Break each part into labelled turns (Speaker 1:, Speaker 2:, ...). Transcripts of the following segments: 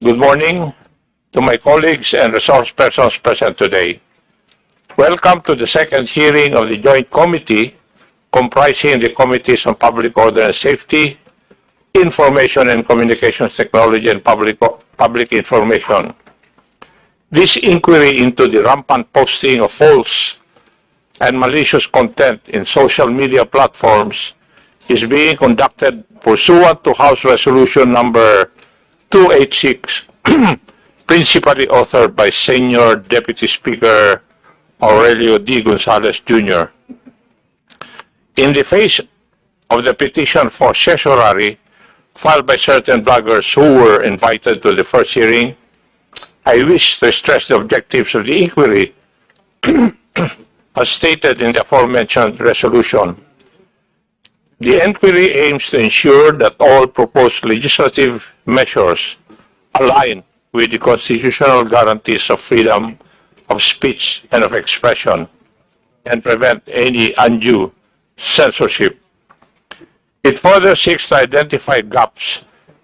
Speaker 1: Good morning to my colleagues and resource persons present today. Welcome to the second hearing of the Joint Committee comprising the Committees on Public Order and Safety, Information and Communications Technology, and Public Information. This inquiry into the rampant posting of false and malicious content in social media platforms is being conducted pursuant to House Resolution number 286, principally authored by Senior Deputy Speaker Aurelio D. Gonzalez Jr. In the face of the petition for certiorari filed by certain bloggers who were invited to the first hearing, I wish to stress the objectives of the inquiry as stated in the aforementioned resolution. The inquiry aims to ensure that all proposed legislative measures align with the constitutional guarantees of freedom of speech and of expression and prevent any undue censorship. It further seeks to identify gaps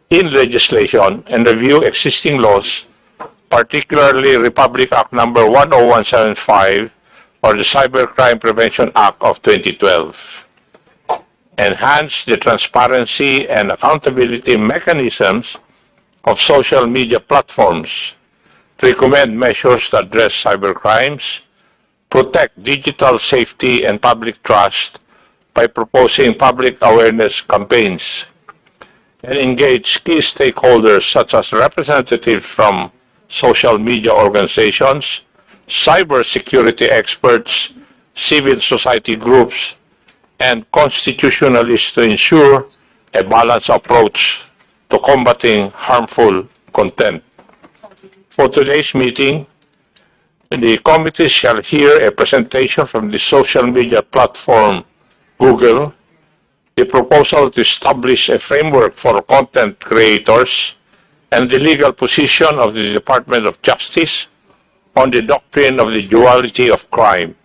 Speaker 1: in legislation and review existing laws, particularly Republic Act number 10175 or the Cybercrime Prevention Act of 2012. Enhance the transparency and accountability mechanisms of social media platforms, recommend measures to address cybercrimes, protect digital safety and public trust by proposing public awareness campaigns, and engage key stakeholders such as representatives from social media organizations, cybersecurity experts, civil society groups, and constitutionalists to ensure a balanced approach to combating harmful content. For today's meeting, the committee shall hear a presentation from the social media platform Google, the proposal to establish a framework for content creators, and the legal position of the Department of Justice on the doctrine of the duality of crime.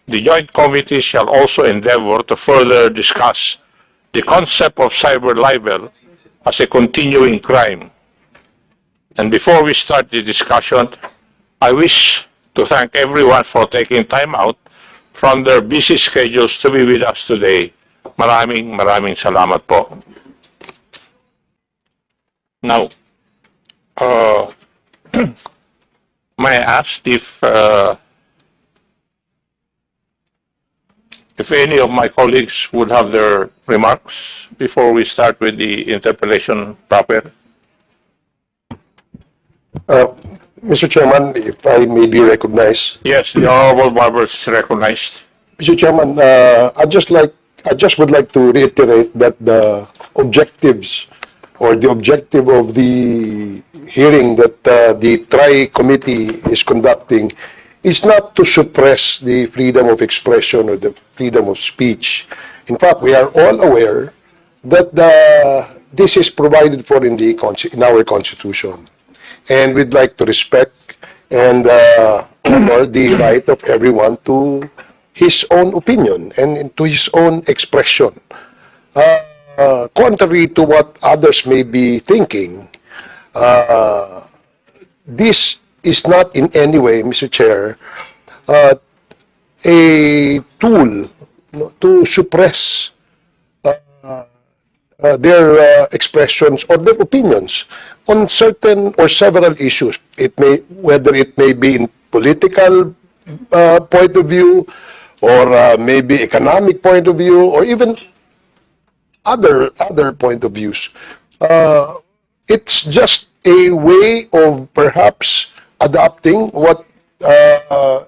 Speaker 1: The Joint Committee shall also endeavor to further discuss the concept of cyber libel as a continuing crime. And before we start the discussion, I wish to thank everyone for taking time out from their busy schedules to be with us today. Maraming salamat po. Now, may I ask if any of my colleagues would have their remarks before we start with the interpellation proper?
Speaker 2: Mr. Chairman, if I may be recognized.
Speaker 1: Yes, the Honorable Barbers is recognized.
Speaker 2: Mr. Chairman, I just would like to reiterate that the objectives or the objective of the hearing that the Tri-Committee is conducting is not to suppress the freedom of expression or the freedom of speech. In fact, we are all aware that this is provided for in our Constitution. And we'd like to respect and honor the right of everyone to his own opinion and to his own expression. Contrary to what others may be thinking, this is not in any way, Mr. Chair, a tool to suppress their expressions or their opinions on certain or several issues. Whether it may be in political point of view, or maybe economic point of view, or even other point of views. It's just a way of perhaps adopting what are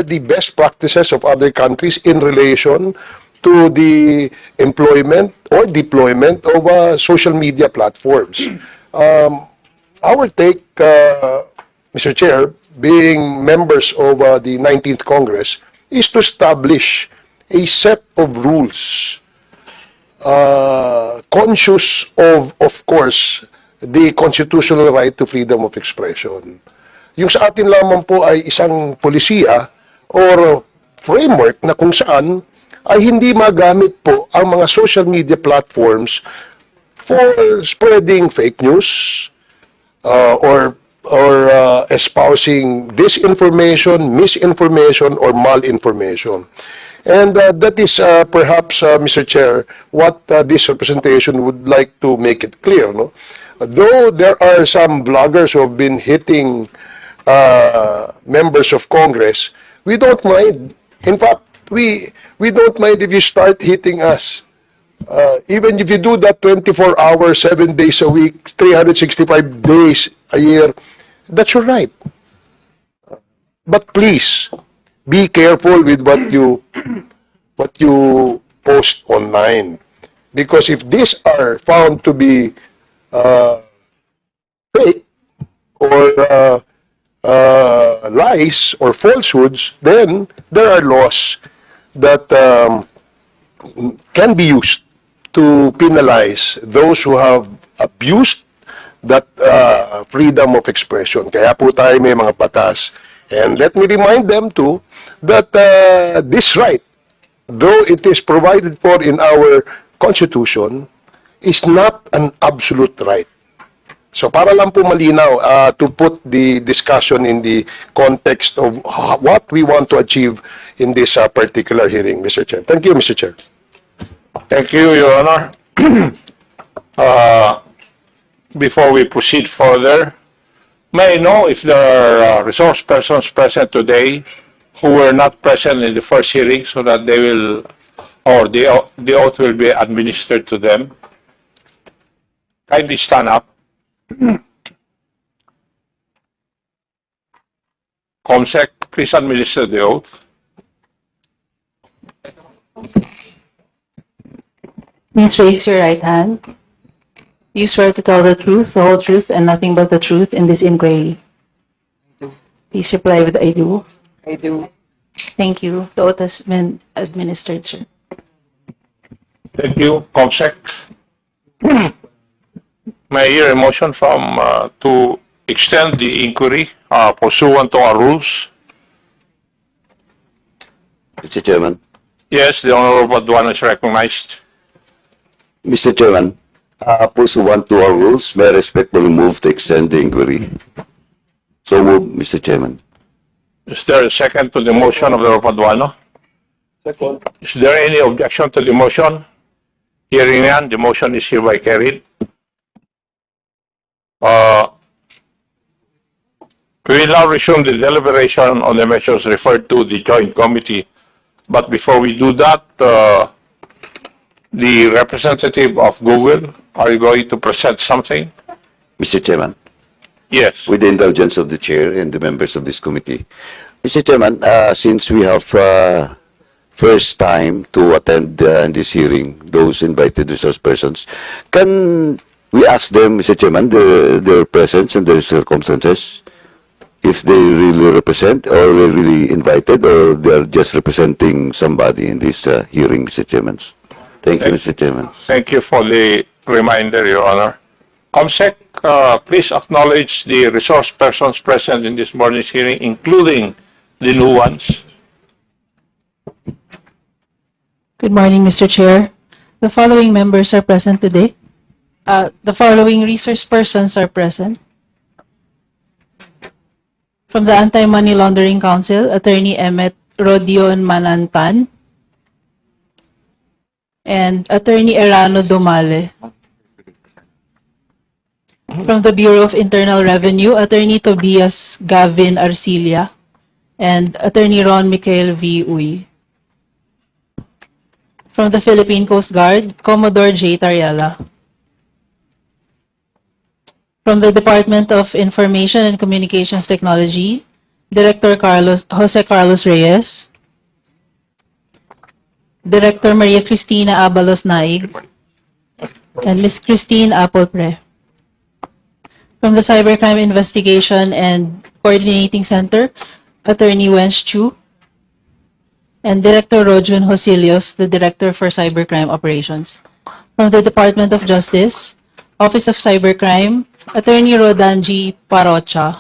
Speaker 2: the best practices of other countries in relation to the employment or deployment of social media platforms. Our take, Mr. Chair, being members of the 19th Congress, is to establish a set of rules conscious of course, the constitutional right to freedom of expression. Yung sa atin lamang po ay isang polisiya or framework na kung saan ay hindi magamit po ang mga social media platforms for spreading fake news or espousing disinformation, misinformation, or malinformation. And that is perhaps, Mr. Chair, what this representation would like to make it clear. No? Though there are some vloggers who have been hitting members of Congress, we don't mind. In fact, we don't mind if you start hitting us. Even if you do that 24 hours, 7 days a week, 365 days a year, that's your right. But please, be careful with what you post online. Because if these are found to be fake or lies or falsehoods, then there are laws that can be used to penalize those who have abused that freedom of expression. Kaya po tayo may mga batas. And let me remind them too that this right, though it is provided for in our Constitution, is not an absolute right. So para lang po malinaw, to put the discussion in the context of what we want to achieve in this particular hearing, Mr. Chair. Thank you, Mr. Chair.
Speaker 1: Thank you, Your Honor. Before we proceed further, may I know if there are resource persons present today who were not present in the first hearing so that they will, or the oath will be administered to them? Kindly stand up. COMSEC, please administer the oath.
Speaker 3: Please raise your right hand. You swear to tell the truth, the whole truth, and nothing but the truth in this inquiry. Please reply with I do.
Speaker 4: I do.
Speaker 3: Thank you. The oath has been administered, sir.
Speaker 1: Thank you, COMSEC. May I hear a motion from to extend the inquiry pursuant to our rules?
Speaker 5: Mr. Chairman.
Speaker 1: Yes, the Honorable Paduano is recognized.
Speaker 5: Mr. Chairman, pursuant to our rules, may I respectfully move to extend the inquiry. So move, Mr. Chairman.
Speaker 1: Is there a second to the motion of the Honorable Paduano?
Speaker 2: Second.
Speaker 1: Is there any objection to the motion? Hearing none, the motion is hereby carried. We will now resume the deliberation on the measures referred to the joint committee. But before we do that, the representative of Google, are you going to present something?
Speaker 5: Mr. Chairman,
Speaker 1: Yes.
Speaker 5: with the indulgence of the chair and the members of this committee. Mr. Chairman, since we have first time to attend in this hearing, those invited resource persons, can we ask them, Mr. Chairman, their presence and their circumstances? If they really represent, or they're really invited, or they're just representing somebody in this hearing, Mr. Chairman. Thank you, Mr. Chairman.
Speaker 1: Thank you for the reminder, Your Honor. COMSEC, please acknowledge the resource persons present in this morning's hearing, including the new ones.
Speaker 3: Good morning, Mr. Chair. The following members are present today. The following resource persons are present. From the Anti-Money Laundering Council, Attorney Emmet Rodion Manantan and Attorney Erano Domale. From the Bureau of Internal Revenue, Attorney Tobias Gavin Arcilia and Attorney Ron Michael V. Uy. From the Philippine Coast Guard, Commodore J. Tariela. From the Department of Information and Communications Technology, Director Jose Carlos Reyes, Director Maria Cristina Abalos Naig, and Ms. Christine Applepre. From the Cybercrime Investigation and Coordinating Center, Attorney Wench Chu, and Director Rojun Hosilios, the Director for Cybercrime Operations. From the Department of Justice, Office of Cybercrime, Attorney Rodanji Parocha,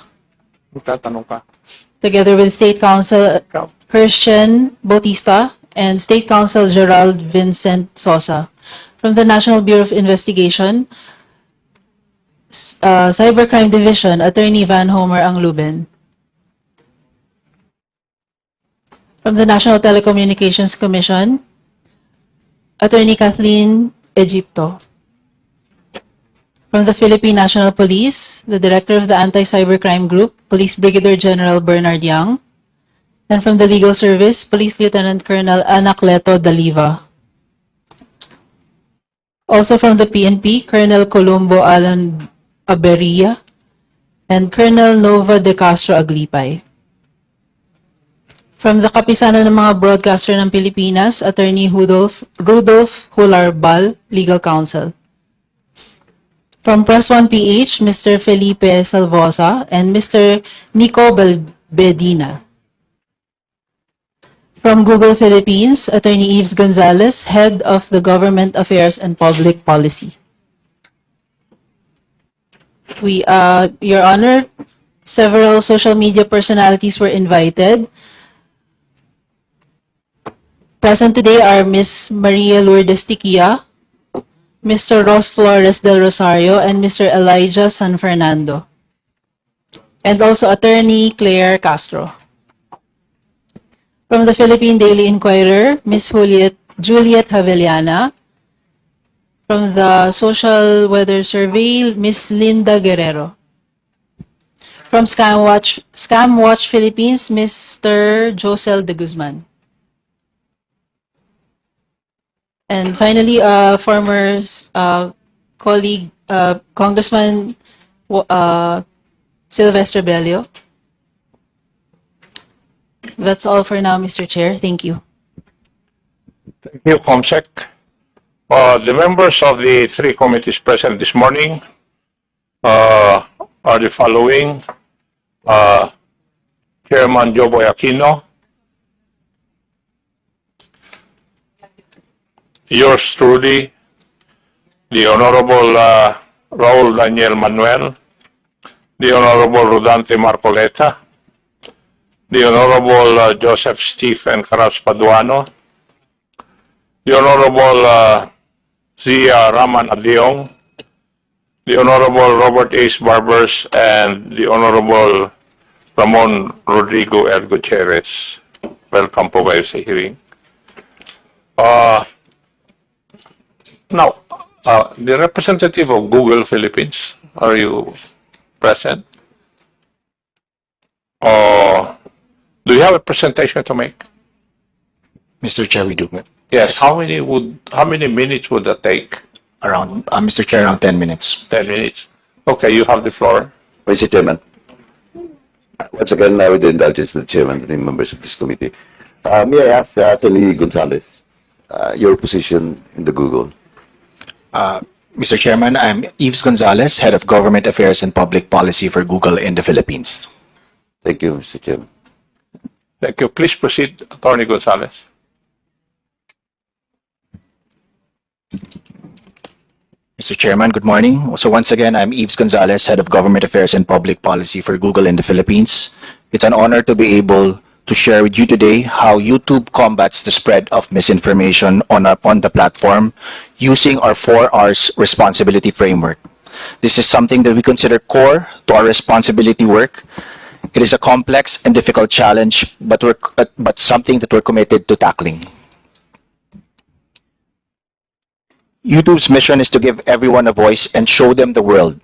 Speaker 3: together with State Counsel Christian Bautista and State Counsel Gerald Vincent Sosa. From the National Bureau of Investigation, Cybercrime Division, Attorney Van Homer Angluben. From the National Telecommunications Commission, Attorney Kathleen Egipto. From the Philippine National Police, the Director of the Anti-Cybercrime Group, Police Brigadier General Bernard Yang. And from the Legal Service, Police Lieutenant Colonel Anacleto Daliva. Also from the PNP, Colonel Columbo Alan Aberia and Colonel Nova de Castro Aglipay. From the Kapisanan ng mga Broadcaster ng Pilipinas, Attorney Rudolph Hularbal, Legal Counsel. From Press 1 PH, Mr. Felipe Salvosa and Mr. Nico Bedina. From Google Philippines, Attorney Yves Gonzalez, Head of the Government Affairs and Public Policy. Your Honor, several social media personalities were invited. Present today are Ms. Maria Lourdes Tiquia, Mr. Ross Flores del Rosario, and Mr. Elijah San Fernando. And also Attorney Claire Castro. From the Philippine Daily Inquirer, Ms. Juliet Haveliana. From the Social Weather Survey, Ms. Linda Guerrero. From Scam Watch Philippines, Mr. Josel de Guzman. And finally, former colleague, Congressman Sylvester Bellio. That's all for now, Mr. Chair. Thank you.
Speaker 1: Thank you, Comsec. The members of the three committees present this morning are the following. Chairman Joboy Aquino, yours truly, the Honorable Raul Daniel Manuel, the Honorable Rodante Marcoleta, the Honorable Joseph Stephen Caras Paduano, the Honorable Zia Raman Adiong, the Honorable Robert Ace Barbers, and the Honorable Ramon Rodrigo L. Gutierrez. Welcome po kayo sa hearing. Now, the representative of Google Philippines, are you present? Do you have a presentation to make?
Speaker 4: Mr. Chair, we do.
Speaker 1: Yes. How many minutes would that take?
Speaker 4: Around, Mr. Chair, around 10 minutes.
Speaker 1: 10 minutes. Okay, you have the floor.
Speaker 5: Mr. Chairman, once again, with the indulgence of the Chairman and the members of this committee, may I ask Attorney Gonzalez, your position in the Google?
Speaker 4: Mr. Chairman, I'm Yves Gonzalez, Head of Government Affairs and Public Policy for Google in the Philippines.
Speaker 5: Thank you, Mr. Chairman.
Speaker 1: Thank you. Please proceed, Attorney Gonzalez.
Speaker 4: Mr. Chairman, good morning. So once again, I'm Yves Gonzalez, Head of Government Affairs and Public Policy for Google in the Philippines. It's an honor to be able to share with you today how YouTube combats the spread of misinformation on the platform using our 4 R's responsibility framework. This is something that we consider core to our responsibility work. It is a complex and difficult challenge, but something that we're committed to tackling. YouTube's mission is to give everyone a voice and show them the world.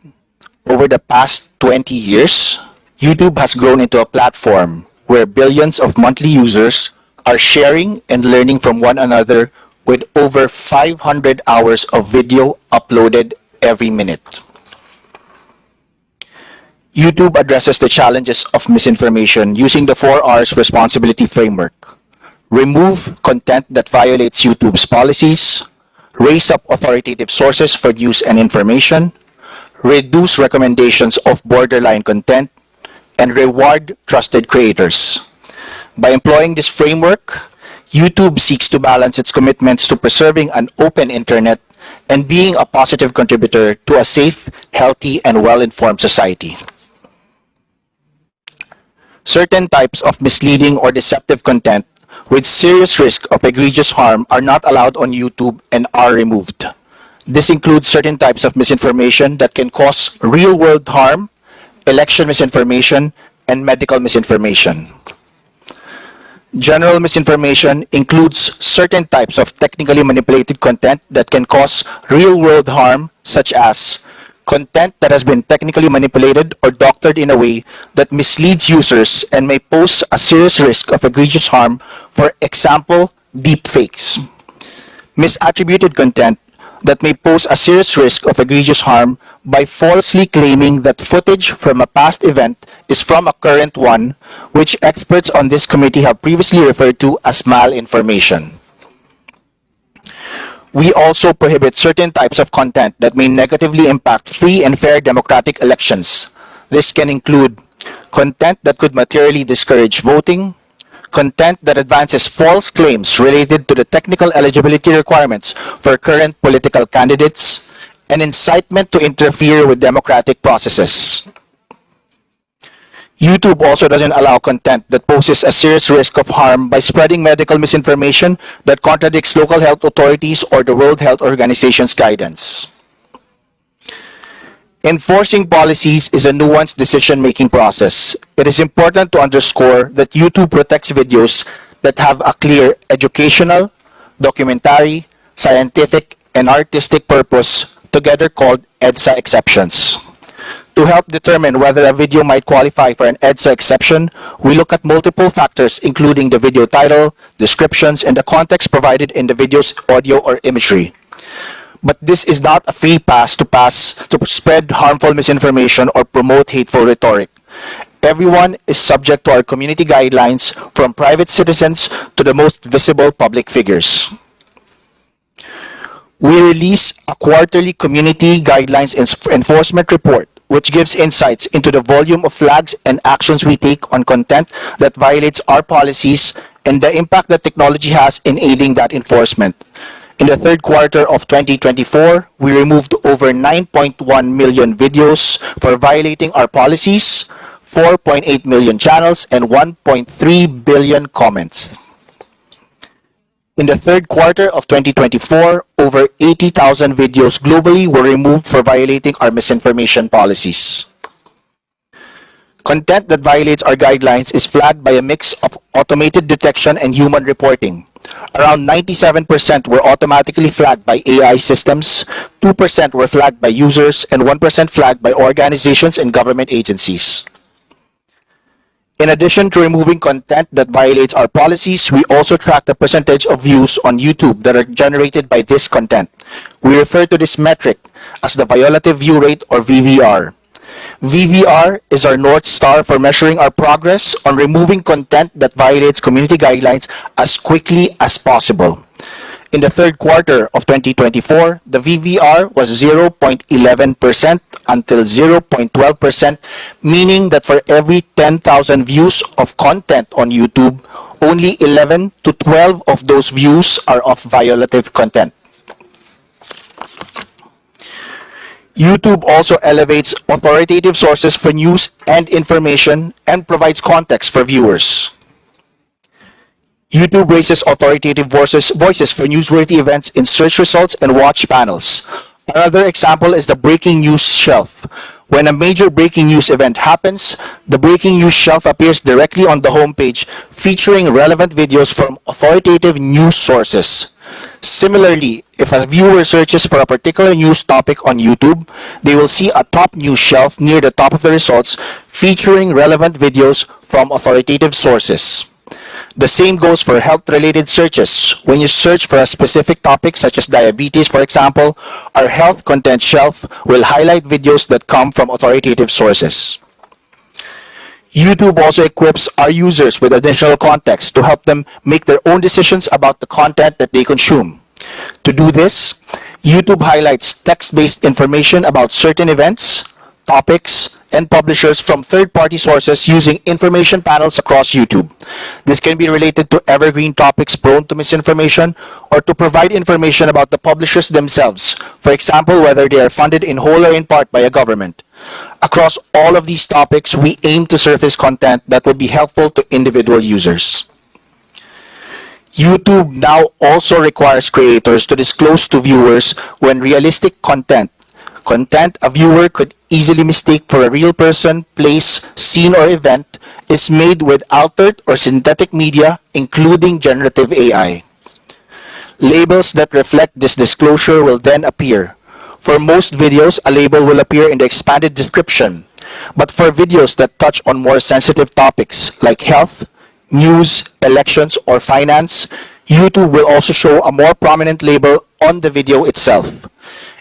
Speaker 4: Over the past 20 years, YouTube has grown into a platform where billions of monthly users are sharing and learning from one another with over 500 hours of video uploaded every minute. YouTube addresses the challenges of misinformation using the 4 R's responsibility framework. Remove content that violates YouTube's policies, raise up authoritative sources for news and information, reduce recommendations of borderline content, and reward trusted creators. By employing this framework, YouTube seeks to balance its commitments to preserving an open internet and being a positive contributor to a safe, healthy, and well-informed society. Certain types of misleading or deceptive content with serious risk of egregious harm are not allowed on YouTube and are removed. This includes certain types of misinformation that can cause real-world harm, election misinformation, and medical misinformation. General misinformation includes certain types of technically manipulated content that can cause real-world harm, such as content that has been technically manipulated or doctored in a way that misleads users and may pose a serious risk of egregious harm, for example, deepfakes. Misattributed content that may pose a serious risk of egregious harm by falsely claiming that footage from a past event is from a current one, which experts on this committee have previously referred to as malinformation. We also prohibit certain types of content that may negatively impact free and fair democratic elections. This can include content that could materially discourage voting, content that advances false claims related to the technical eligibility requirements for current political candidates, and incitement to interfere with democratic processes. YouTube also doesn't allow content that poses a serious risk of harm by spreading medical misinformation that contradicts local health authorities or the World Health Organization's guidance. Enforcing policies is a nuanced decision-making process. It is important to underscore that YouTube protects videos that have a clear educational, documentary, scientific, and artistic purpose, together called EDSA exceptions. To help determine whether a video might qualify for an EDSA exception, we look at multiple factors, including the video title, descriptions, and the context provided in the video's audio or imagery. But this is not a free pass to spread harmful misinformation or promote hateful rhetoric. Everyone is subject to our community guidelines, from private citizens to the most visible public figures. We release a quarterly community guidelines enforcement report, which gives insights into the volume of flags and actions we take on content that violates our policies and the impact that technology has in aiding that enforcement. In the third quarter of 2024, we removed over 9.1 million videos for violating our policies, 4.8 million channels, and 1.3 billion comments. In the third quarter of 2024, over 80,000 videos globally were removed for violating our misinformation policies. Content that violates our guidelines is flagged by a mix of automated detection and human reporting. Around 97% were automatically flagged by AI systems, 2% were flagged by users, and 1% flagged by organizations and government agencies. In addition to removing content that violates our policies, we also track the percentage of views on YouTube that are generated by this content. We refer to this metric as the violative view rate, or VVR. VVR is our North Star for measuring our progress on removing content that violates community guidelines as quickly as possible. In the third quarter of 2024, the VVR was 0.11% until 0.12%, meaning that for every 10,000 views of content on YouTube, only 11 to 12 of those views are of violative content. YouTube also elevates authoritative sources for news and information and provides context for viewers. YouTube raises authoritative voices for newsworthy events in search results and watch panels. Another example is the breaking news shelf. When a major breaking news event happens, the breaking news shelf appears directly on the homepage, featuring relevant videos from authoritative news sources. Similarly, if a viewer searches for a particular news topic on YouTube, they will see a top news shelf near the top of the results, featuring relevant videos from authoritative sources. The same goes for health-related searches. When you search for a specific topic, such as diabetes, for example, our health content shelf will highlight videos that come from authoritative sources. YouTube also equips our users with additional context to help them make their own decisions about the content that they consume. To do this, YouTube highlights text-based information about certain events, topics, and publishers from third-party sources using information panels across YouTube. This can be related to evergreen topics prone to misinformation, or to provide information about the publishers themselves, for example, whether they are funded in whole or in part by a government. Across all of these topics, we aim to surface content that would be helpful to individual users. YouTube now also requires creators to disclose to viewers when realistic content a viewer could easily mistake for a real person, place, scene, or event is made with altered or synthetic media, including generative AI. Labels that reflect this disclosure will then appear. For most videos, a label will appear in the expanded description. But for videos that touch on more sensitive topics like health, news, elections, or finance, YouTube will also show a more prominent label on the video itself.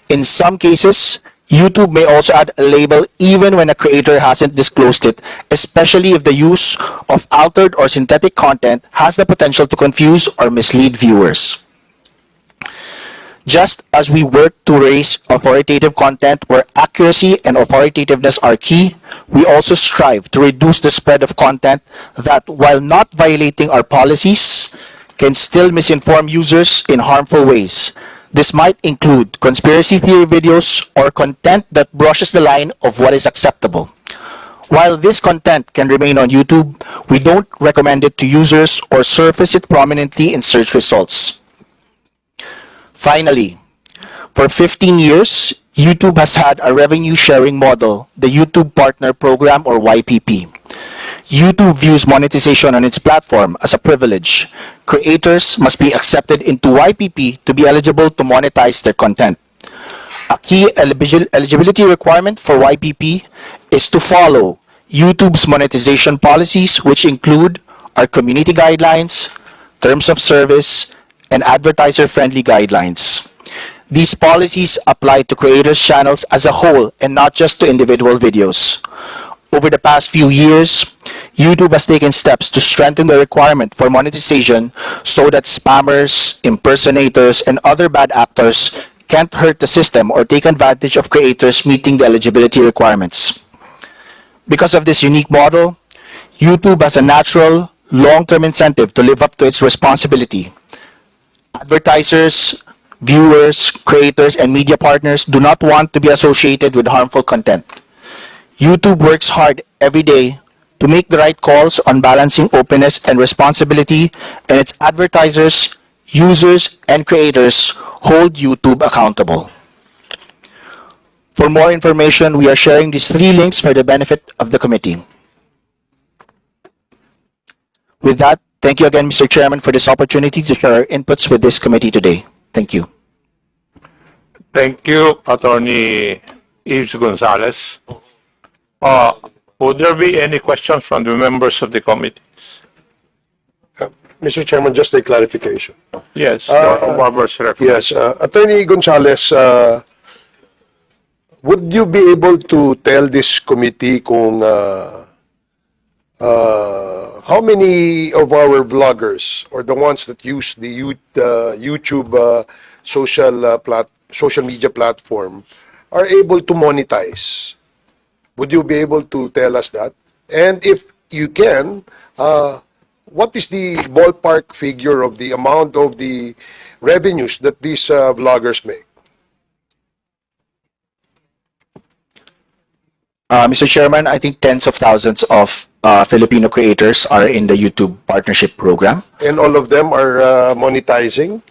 Speaker 4: In some cases, YouTube may also add a label even when a creator hasn't disclosed it, especially if the use of altered or synthetic content has the potential to confuse or mislead viewers. Just as we work to raise authoritative content where accuracy and authoritativeness are key, we also strive to reduce the spread of content that, while not violating our policies, can still misinform users in harmful ways. This might include conspiracy theory videos or content that brushes the line of what is acceptable. While this content can remain on YouTube, we don't recommend it to users or surface it prominently in search results. Finally, for 15 years, YouTube has had a revenue sharing model, the YouTube Partner Program or YPP. YouTube views monetization on its platform as a privilege. Creators must be accepted into YPP to be eligible to monetize their content. A key eligibility requirement for YPP is to follow YouTube's monetization policies, which include our community guidelines, terms of service, and advertiser-friendly guidelines. These policies apply to creators' channels as a whole and not just to individual videos. Over the past few years, YouTube has taken steps to strengthen the requirement for monetization so that spammers, impersonators, and other bad actors can't hurt the system or take advantage of creators meeting the eligibility requirements. Because of this unique model, YouTube has a natural, long-term incentive to live up to its responsibility. Advertisers, viewers, creators, and media partners do not want to be associated with harmful content. YouTube works hard every day to make the right calls on balancing openness and responsibility, and its advertisers, users, and creators hold YouTube accountable. For more information, we are sharing these 3 links for the benefit of the committee. With that, thank you again, Mr. Chairman, for this opportunity to share our inputs with this committee today. Thank you.
Speaker 1: Thank you, Attorney Yves Gonzalez. Would there be any questions from the members of the committee?
Speaker 2: Mr. Chairman, just a clarification.
Speaker 1: Yes, Barbers reference.
Speaker 2: Yes, Attorney Gonzalez, would you be able to tell this committee kung how many of our vloggers or the ones that use the YouTube social media platform are able to monetize? Would you be able to tell us that? And if you can, what is the ballpark figure of the amount of the revenues that these vloggers make?
Speaker 4: Mr. Chairman, I think tens of thousands of Filipino creators are in the YouTube partnership program.
Speaker 2: And all of them are monetizing?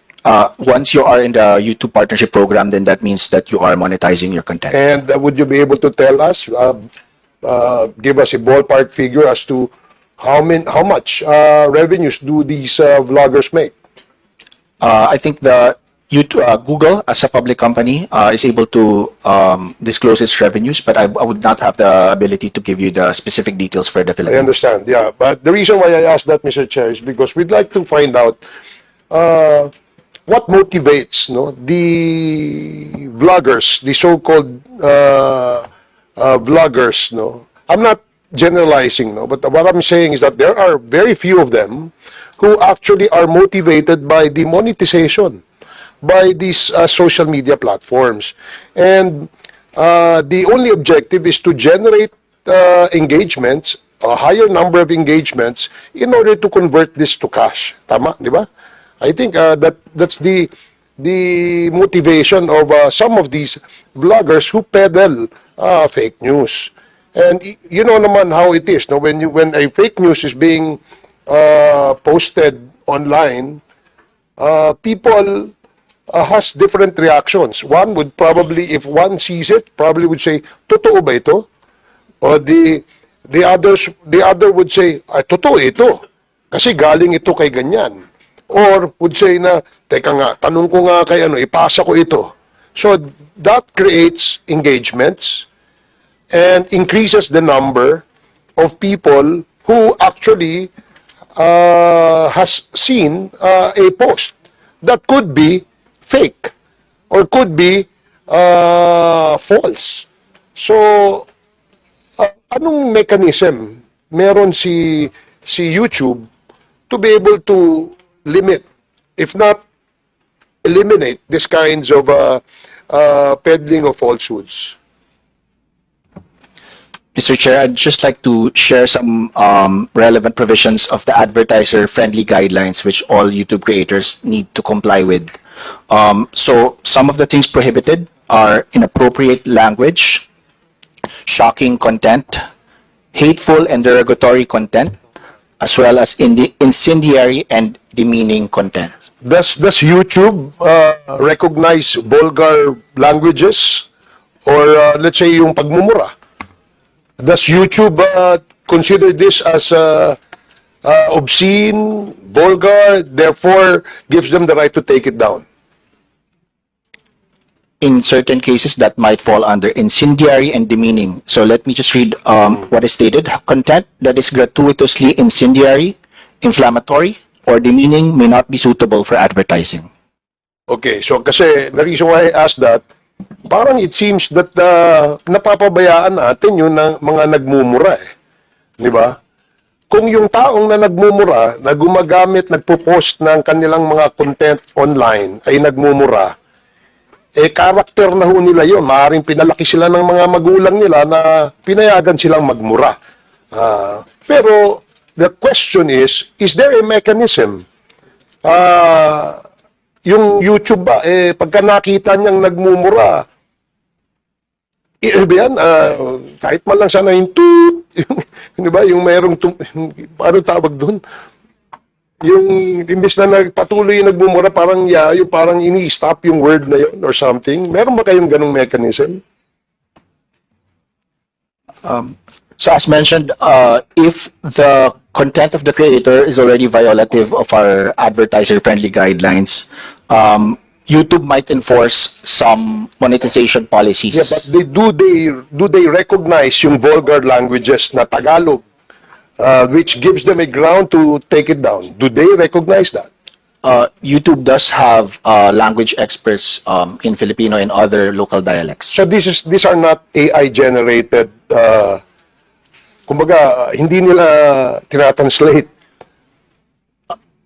Speaker 4: Once you are in the YouTube partnership program, then that means that you are monetizing your content.
Speaker 2: And would you be able to tell us, give us a ballpark figure as to how much revenues do these vloggers make?
Speaker 4: I think the Google, as a public company, is able to disclose its revenues, but I would not have the ability to give you the specific details for the Philippines.
Speaker 2: I understand, yeah. But the reason why I asked that, Mr. Chair, is because we'd like to find out what motivates the vloggers, the so-called vloggers. I'm not generalizing, but what I'm saying is that there are very few of them who actually are motivated by the monetization by these social media platforms. And the only objective is to generate engagements, a higher number of engagements, in order to convert this to cash. Tama, di ba? I think that's the motivation of some of these vloggers who peddle fake news. And you know naman how it is. When a fake news is being posted online, people has different reactions. One would probably, if one sees it, probably would say, totoo ba ito? Or the other would say, ay, totoo ito. Kasi galing ito kay ganyan. Or would say na, teka nga, tanong ko nga kay ano, ipasa ko ito. So that creates engagements and increases the number of people who actually has seen a post that could be fake or could be false. So, anong mechanism meron si YouTube to be able to limit, if not eliminate, these kinds of peddling of falsehoods?
Speaker 4: Mr. Chair, I'd just like to share some relevant provisions of the advertiser-friendly guidelines which all YouTube creators need to comply with. So some of the things prohibited are inappropriate language, shocking content, hateful and derogatory content, as well as incendiary and demeaning content.
Speaker 2: Does YouTube recognize vulgar languages or let's say yung pagmumura? Does YouTube consider this as obscene, vulgar, therefore gives them the right to take it down?
Speaker 4: In certain cases, that might fall under incendiary and demeaning. So let me just read what is stated. Content that is gratuitously incendiary, inflammatory, or demeaning may not be suitable for advertising.
Speaker 2: Okay, so kasi the reason why I asked that, parang it seems that napapabayaan natin yung mga nagmumura eh. Di ba? Kung yung taong na nagmumura, na gumagamit, nagpo-post ng kanilang mga content online ay nagmumura, eh karakter na ho nila yun. Maaaring pinalaki sila ng mga magulang nila na pinayagan silang magmura. Pero the question is there a mechanism? Yung YouTube ba, pagka nakita niyang nagmumura, yan, kahit man lang sana yung toot, di ba, yung mayroong, ano tawag doon? Yung, imbis na nagpatuloy yung nagmumura, parang yayo, parang ini-stop yung word na yun or something. Meron ba kayong ganong mechanism?
Speaker 4: So as mentioned, if the content of the creator is already violative of our advertiser-friendly guidelines, YouTube might enforce some monetization policies.
Speaker 2: Yeah, but do they recognize yung vulgar languages na Tagalog, which gives them a ground to take it down? Do they recognize that?
Speaker 4: YouTube does have language experts in Filipino and other local dialects.
Speaker 2: So these are not AI generated, kumbaga hindi nila tinatranslate.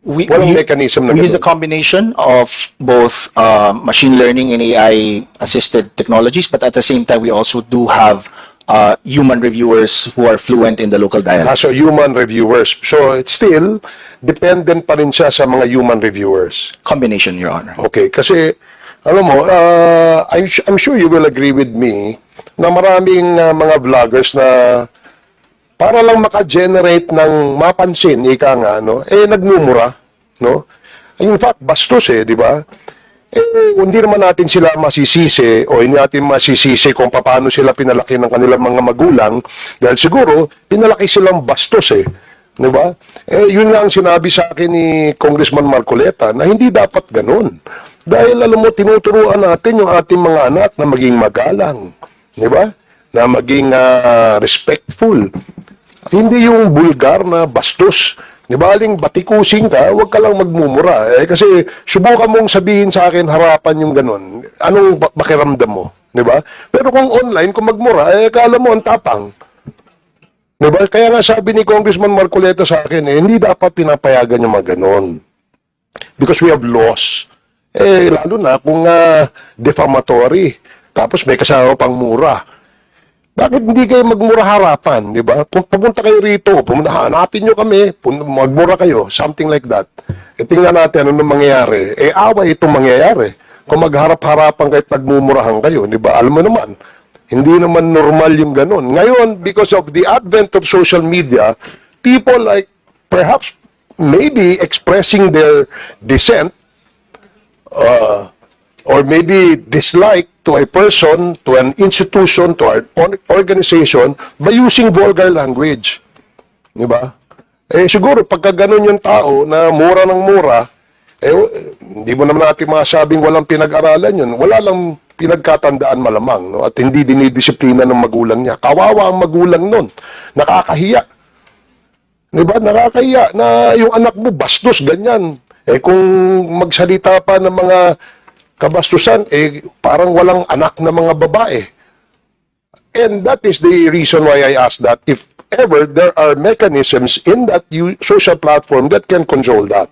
Speaker 2: Walang mechanism na
Speaker 4: we use a
Speaker 2: ganun.
Speaker 4: combination of both machine learning and AI assisted technologies, but at the same time we also do have human reviewers who are fluent in the local dialects.
Speaker 2: So human reviewers. So it's still dependent pa rin siya sa mga human reviewers.
Speaker 4: Combination, Your Honor.
Speaker 2: Okay, kasi alam mo, I'm sure you will agree with me na maraming mga vloggers na para lang maka-generate ng mapansin, ika nga, no? Nagmumura, no? In fact, bastos di ba? Hindi naman natin sila masisisi o hindi natin masisisi kung paano sila pinalaki ng kanilang mga magulang dahil siguro, pinalaki silang bastos di ba? Yun nga ang sinabi sa akin ni Congressman Marcoleta na hindi dapat ganun. Dahil alam mo, tinuturuan natin yung ating mga anak na maging magalang, di ba? Na maging respectful. Hindi yung bulgar na bastos. Di ba, aling batikusin ka, huwag ka lang magmumura. Kasi subukan mong sabihin sa akin harapan yung ganun. Anong pakiramdam mo? Di ba? Pero kung online, kung magmura, kala mo ang tapang. Di ba? Kaya nga sabi ni Congressman Marcoleta sa akin, hindi dapat pinapayagan yung mga ganun. Because we have laws. Lalo na kung defamatory. Tapos may kasama pang mura. Bakit hindi kayo magmura harapan, di ba? Pumunta kayo rito, hanapin nyo kami, magmura kayo, something like that. Tingnan natin ano mangyayari. Away itong mangyayari. Kung magharap-harapan kahit nagmumurahan kayo, di ba? Alam mo naman, hindi naman normal yung ganun. Ngayon, because of the advent of social media, people like perhaps maybe expressing their dissent or maybe dislike to a person, to an institution, to an organization by using vulgar language. Di ba? Eh siguro pagka ganun yung tao na mura ng mura, hindi mo naman natin masabing walang pinag-aralan yun. Wala lang pinagkatandaan malamang, no? At hindi dinidisiplina ng magulang niya. Kawawa ang magulang nun. Nakakahiya. Di ba? Nakakahiya na yung anak mo bastos, ganyan. Eh kung magsalita pa ng mga kabastusan, eh parang walang anak na mga babae. And that is the reason why I asked that if ever there are mechanisms in that social platform that can control that.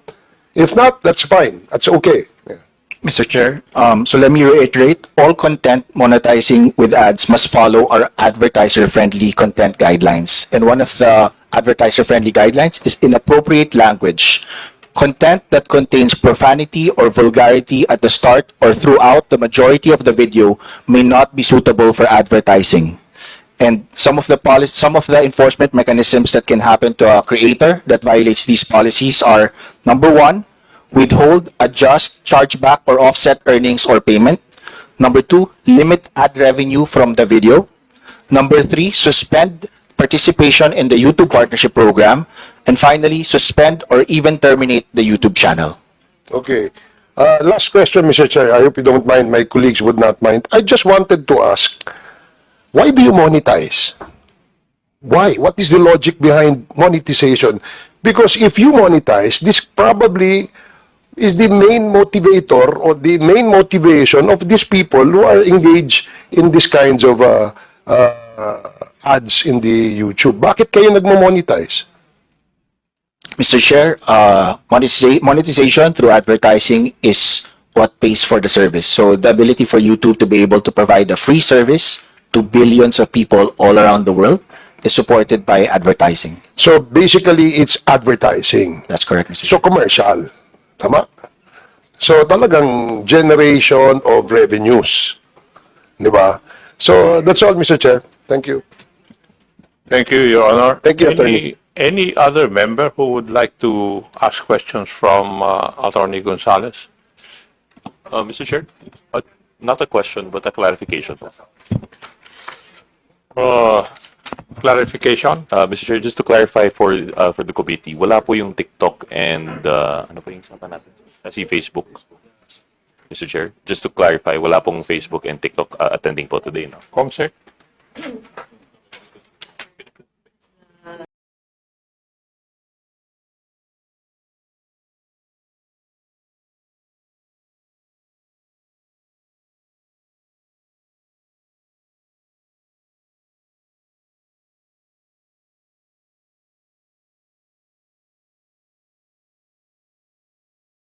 Speaker 2: If not, that's fine. That's okay. Yeah.
Speaker 4: Mr. Chair, so let me reiterate, all content monetizing with ads must follow our advertiser-friendly content guidelines. And one of the advertiser-friendly guidelines is inappropriate language. Content that contains profanity or vulgarity at the start or throughout the majority of the video may not be suitable for advertising. And some of the enforcement mechanisms that can happen to a creator that violates these policies are: number one, withhold, adjust, chargeback, or offset earnings or payment. Number two, limit ad revenue from the video. Number three, suspend participation in the YouTube partnership program. And finally, suspend or even terminate the YouTube channel.
Speaker 2: Okay. Last question, Mr. Chair. I hope you don't mind. My colleagues would not mind. I just wanted to ask, why do you monetize? Why? What is the logic behind monetization? Because if you monetize, this probably is the main motivator or the main motivation of these people who are engaged in these kinds of ads in the YouTube. Bakit kayo nagmo-monetize?
Speaker 4: Mr. Chair, monetization through advertising is what pays for the service. So the ability for YouTube to be able to provide a free service to billions of people all around the world is supported by advertising.
Speaker 2: So basically, it's advertising.
Speaker 4: That's correct, Mr. Chair.
Speaker 2: So commercial. Tama? So talagang generation of revenues. Di ba? So that's all, Mr. Chair. Thank you.
Speaker 1: Thank you, Your Honor.
Speaker 2: Thank you, Attorney.
Speaker 1: Any other member who would like to ask questions from Attorney Gonzalez?
Speaker 6: Mr. Chair, not a question, but a clarification.
Speaker 1: Clarification?
Speaker 6: Mr. Chair, just to clarify for the committee, wala po yung TikTok and ano po yung sabi natin? Si Facebook. Mr. Chair, just to clarify, wala pong Facebook and TikTok attending po today, no?
Speaker 1: Sir?